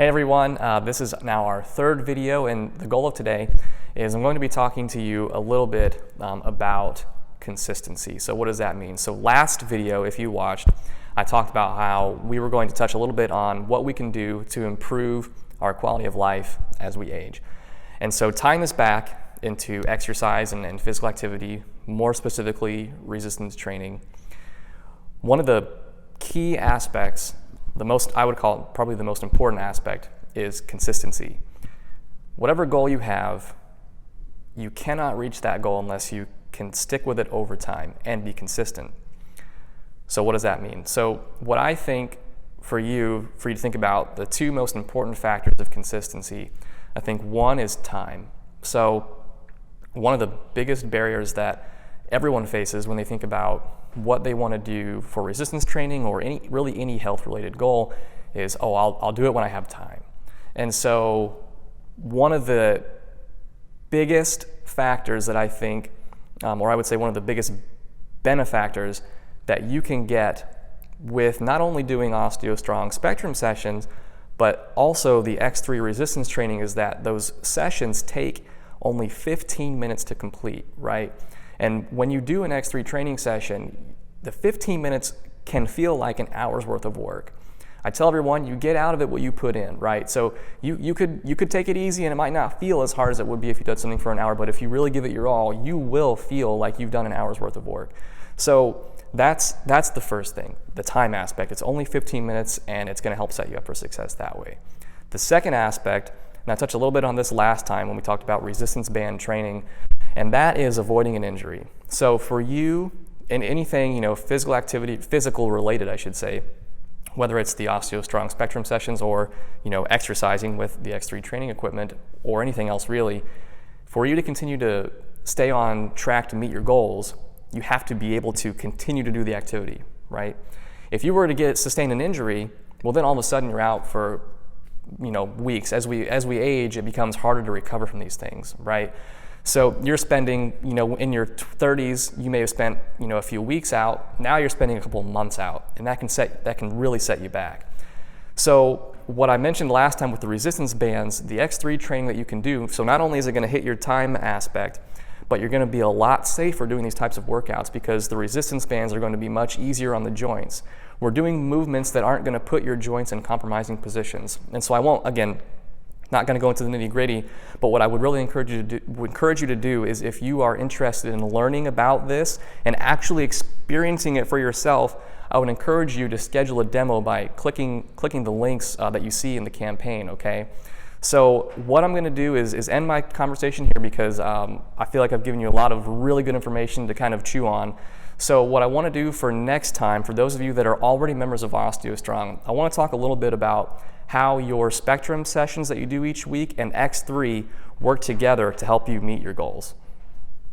Hey everyone, this is now our third video, and the goal of today is I'm going to be talking to you a little bit about consistency. So what does that mean? So last video, if you watched, I talked about how we were going to touch a little bit on what we can do to improve our quality of life as we age. And so tying this back into exercise and physical activity, more specifically resistance training, one of the key aspects, I would call it probably the most important aspect, is consistency. Whatever goal you have, you cannot reach that goal unless you can stick with it over time and be consistent. So what does that mean? So what I think for you to think about the two most important factors of consistency, I think one is time. So one of the biggest barriers that everyone faces when they think about what they want to do for resistance training or any health related goal is, I'll do it when I have time. And so one of the biggest factors that I think, or I would say one of the biggest benefactors that you can get with not only doing OsteoStrong Spectrum sessions, but also the X3 resistance training, is that those sessions take only 15 minutes to complete, right? And when you do an X3 training session, the 15 minutes can feel like an hour's worth of work. I tell everyone, you get out of it what you put in, right? So you could take it easy and it might not feel as hard as it would be if you did something for an hour, but if you really give it your all, you will feel like you've done an hour's worth of work. So that's the first thing, the time aspect. It's only 15 minutes and it's gonna help set you up for success that way. The second aspect, and I touched a little bit on this last time when we talked about resistance band training, and that is avoiding an injury. So for you, in anything, physical activity, physical related, I should say, whether it's the OsteoStrong Spectrum sessions or, exercising with the X3 training equipment or anything else really, for you to continue to stay on track to meet your goals, you have to be able to continue to do the activity, right? If you were to sustain an injury, well then all of a sudden you're out for, weeks. As we age, it becomes harder to recover from these things, right? So you're spending, in your 30s, you may have spent, a few weeks out. Now you're spending a couple of months out, and that can really set you back. So what I mentioned last time with the resistance bands, the X3 training that you can do, so not only is it going to hit your time aspect, but you're going to be a lot safer doing these types of workouts because the resistance bands are going to be much easier on the joints. We're doing movements that aren't going to put your joints in compromising positions. And so I won't, again, not going to go into the nitty-gritty, but what I would really encourage you to do is, if you are interested in learning about this and actually experiencing it for yourself, I would encourage you to schedule a demo by clicking the links that you see in the campaign, okay? So what I'm going to do is end my conversation here because I feel like I've given you a lot of really good information to kind of chew on. So what I want to do for next time, for those of you that are already members of OsteoStrong, I want to talk a little bit about how your Spectrum sessions that you do each week and X3 work together to help you meet your goals.